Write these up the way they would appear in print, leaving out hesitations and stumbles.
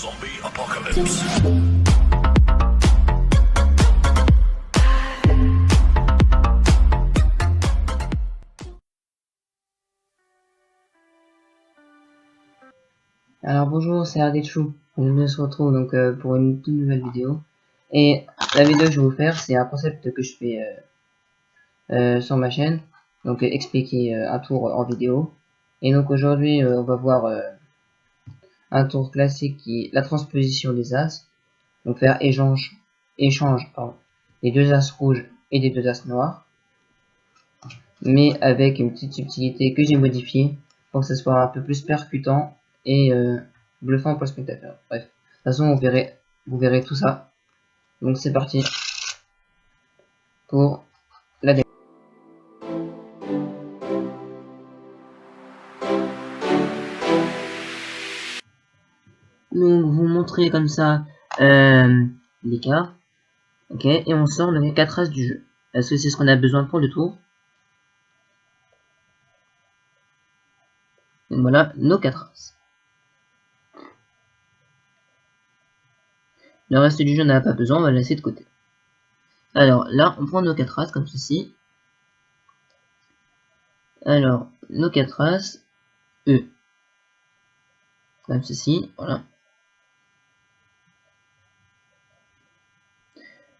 Zombie apocalypse. Alors bonjour, c'est Ardechou. On se retrouve donc pour une toute nouvelle vidéo. Et la vidéo que je vais vous faire, c'est un concept que je fais sur ma chaîne. Donc expliquer un tour en vidéo. Et donc aujourd'hui, on va voir un tour classique qui est la transposition des as. Donc faire échange pardon, des deux as rouges et des deux as noirs. Mais avec une petite subtilité que j'ai modifiée pour que ce soit un peu plus percutant et bluffant pour le spectateur. Bref, de toute façon vous verrez tout ça. Donc c'est parti pour la démo. Donc vous montrez comme ça les cartes. Ok, et on sort les 4 as du jeu. Est-ce que c'est ce qu'on a besoin pour le tour? Donc voilà nos 4 as. Le reste du jeu n'a pas besoin, on va le laisser de côté. Alors là, on prend nos 4 as comme ceci. Alors, nos 4 as, E. Comme ceci, voilà.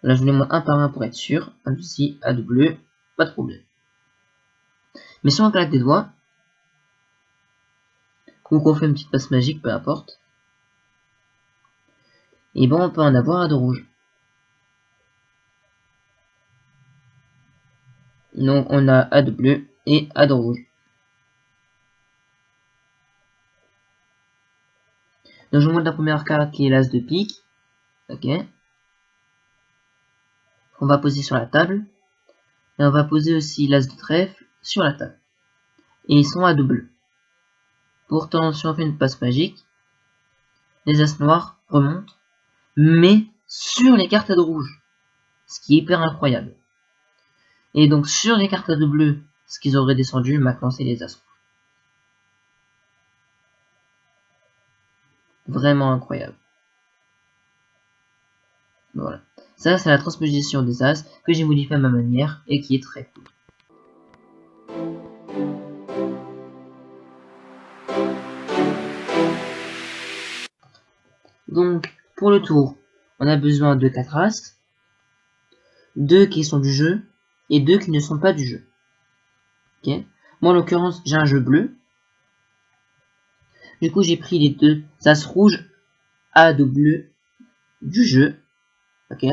Là, je vous les montre un par un pour être sûr. Comme ceci, A double, pas de problème. Mais si on claque des doigts, ou qu'on fait une petite passe magique, peu importe, et bon, on peut en avoir à de rouge. Donc, on a A de bleu et A de rouge. Donc, je vous montre la première carte qui est l'as de pique. Ok. On va poser sur la table. Et on va poser aussi l'as de trèfle sur la table. Et ils sont à double. Pourtant, si on fait une passe magique, les as noirs remontent, mais sur les cartes à de rouge. Ce qui est hyper incroyable. Et donc, sur les cartes à de bleu, ce qu'ils auraient descendu, maintenant c'est les as rouges. Vraiment incroyable. Voilà. Ça, c'est la transposition des as que j'ai modifié à ma manière et qui est très cool. Donc, pour le tour, on a besoin de 4 as, 2 qui sont du jeu et 2 qui ne sont pas du jeu. Ok. Moi, en l'occurrence, j'ai un jeu bleu. Du coup, j'ai pris les deux as rouges A de bleu du jeu. Ok.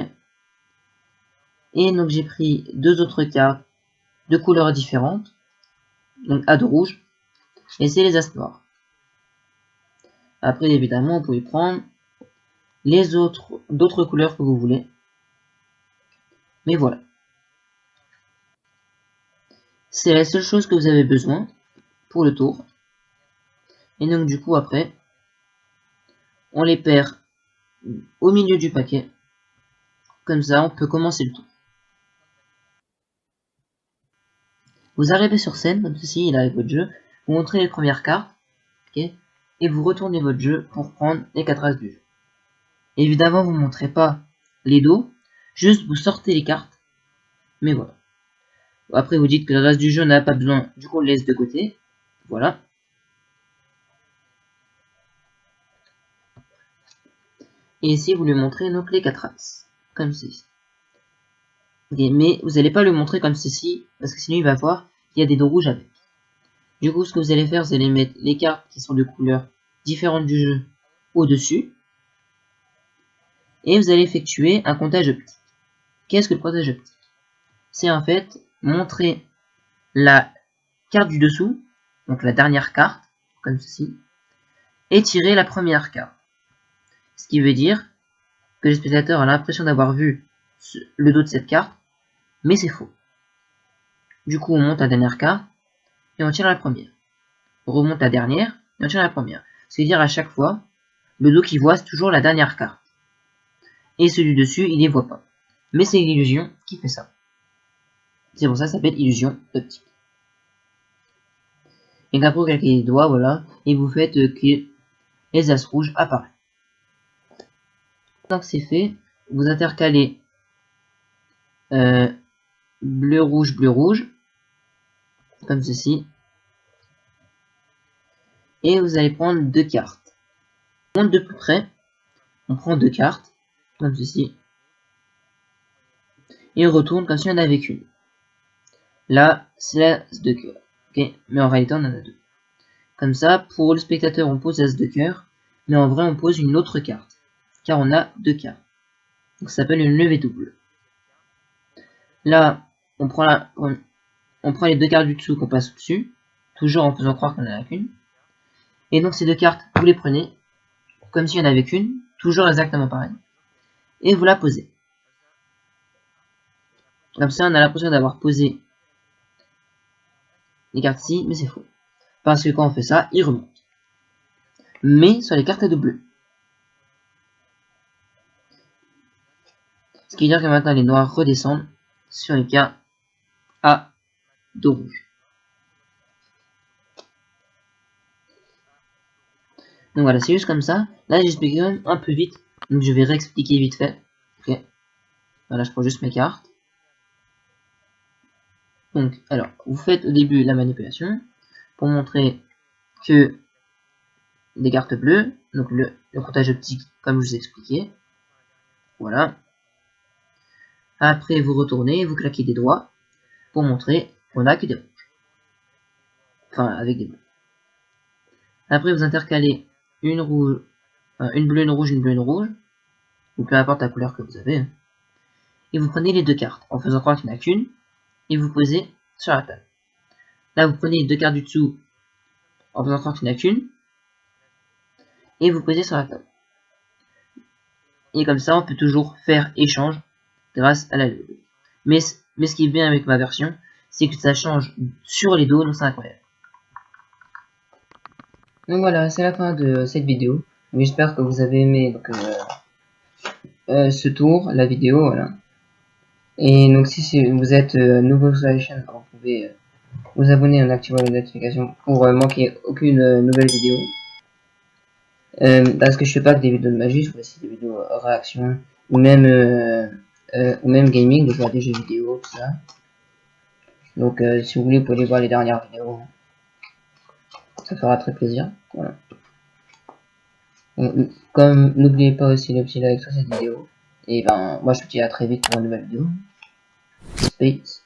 Et donc, j'ai pris deux autres cartes de couleurs différentes. Donc, A de rouge. Et c'est les as noirs. Après, évidemment, vous pouvez prendre les d'autres couleurs que vous voulez. Mais voilà. C'est la seule chose que vous avez besoin pour le tour. Et donc, du coup, après, on les perd au milieu du paquet. Comme ça, on peut commencer le tour. Vous arrivez sur scène, comme ceci, il arrive votre jeu. Vous montrez les premières cartes. Okay, et vous retournez votre jeu pour prendre les 4 as du jeu. Évidemment, vous ne montrez pas les dos. Juste, vous sortez les cartes. Mais voilà. Après, vous dites que le reste du jeu n'a pas besoin. Du coup, on le laisse de côté. Voilà. Et ici, vous lui montrez donc les 4 as. Comme ceci. Okay, mais vous n'allez pas le montrer comme ceci. Parce que sinon, il va voir qu'il y a des dos rouges avec. Du coup, ce que vous allez faire, vous allez mettre les cartes qui sont de couleurs différentes du jeu au-dessus. Et vous allez effectuer un comptage optique. Qu'est-ce que le comptage optique? C'est en fait montrer la carte du dessous, donc la dernière carte, comme ceci, et tirer la première carte. Ce qui veut dire que le spectateur a l'impression d'avoir vu le dos de cette carte, mais c'est faux. Du coup, on monte la dernière carte, et on tire la première. On remonte la dernière, et on tire la première. Ce qui veut dire à chaque fois, le dos qu'il voit, c'est toujours la dernière carte. Et celui dessus, il les voit pas. Mais c'est l'illusion qui fait ça. C'est pour ça que ça s'appelle illusion optique. Et après vous claquez les doigts, voilà, et vous faites que les as rouges apparaissent. Maintenant que c'est fait, vous intercalez bleu, rouge, comme ceci. Et vous allez prendre 2 cartes. On monte de plus près, on prend 2 cartes, comme ceci. Et on retourne comme si on en avait qu'une. Là, c'est l'as de cœur. Ok, mais en réalité, on en a 2. Comme ça, pour le spectateur, on pose l'as de cœur, mais en vrai, on pose une autre carte, car on a 2 cartes. Donc ça s'appelle une levée double. Là, on prend les 2 cartes du dessous qu'on passe au-dessus, toujours en faisant croire qu'on en a qu'une. Et donc ces 2 cartes, vous les prenez, comme s'il n'y en avait qu'une, toujours exactement pareil, et vous la posez. Comme ça, on a l'impression d'avoir posé les cartes ici, mais c'est faux. Parce que quand on fait ça, ils remontent. Mais sur les cartes de bleu. Ce qui veut dire que maintenant les noirs redescendent sur les cartes A de rouge. Donc voilà, c'est juste comme ça. Là, j'explique quand même un peu vite. Donc je vais réexpliquer vite fait. Ok. Voilà, je prends juste mes cartes. Donc, alors, vous faites au début la manipulation pour montrer que des cartes bleues, donc le comptage optique comme je vous ai expliqué. Voilà. Après, vous retournez, vous claquez des doigts pour montrer qu'on a que des rouges. Enfin, avec des bleus. Après, vous intercalez une rouge, une bleue, une rouge, une bleue, une rouge, ou peu importe la couleur que vous avez. Et vous prenez les 2 cartes en faisant croire qu'il n'y en a qu'une, et vous posez sur la table. Là, vous prenez les 2 cartes du dessous en faisant croire qu'il n'y en a qu'une, et vous posez sur la table. Et comme ça, on peut toujours faire échange grâce à la levée. Mais ce qui est bien avec ma version, c'est que ça change sur les dos, donc c'est incroyable. Donc voilà, c'est la fin de cette vidéo. J'espère que vous avez aimé donc, ce tour, la vidéo, voilà. Et donc si vous êtes nouveau sur la chaîne, vous pouvez vous abonner en activant les notifications pour manquer aucune nouvelle vidéo. Parce que je fais pas que des vidéos de magie, je fais aussi des vidéos réaction ou même gaming, de jouer à des jeux vidéo, tout ça. Donc si vous voulez, vous pouvez aller voir les dernières vidéos. Ça fera très plaisir. Voilà. Comme n'oubliez pas aussi le petit like sur cette vidéo. Et ben moi je vous dis à très vite pour une nouvelle vidéo. Peace.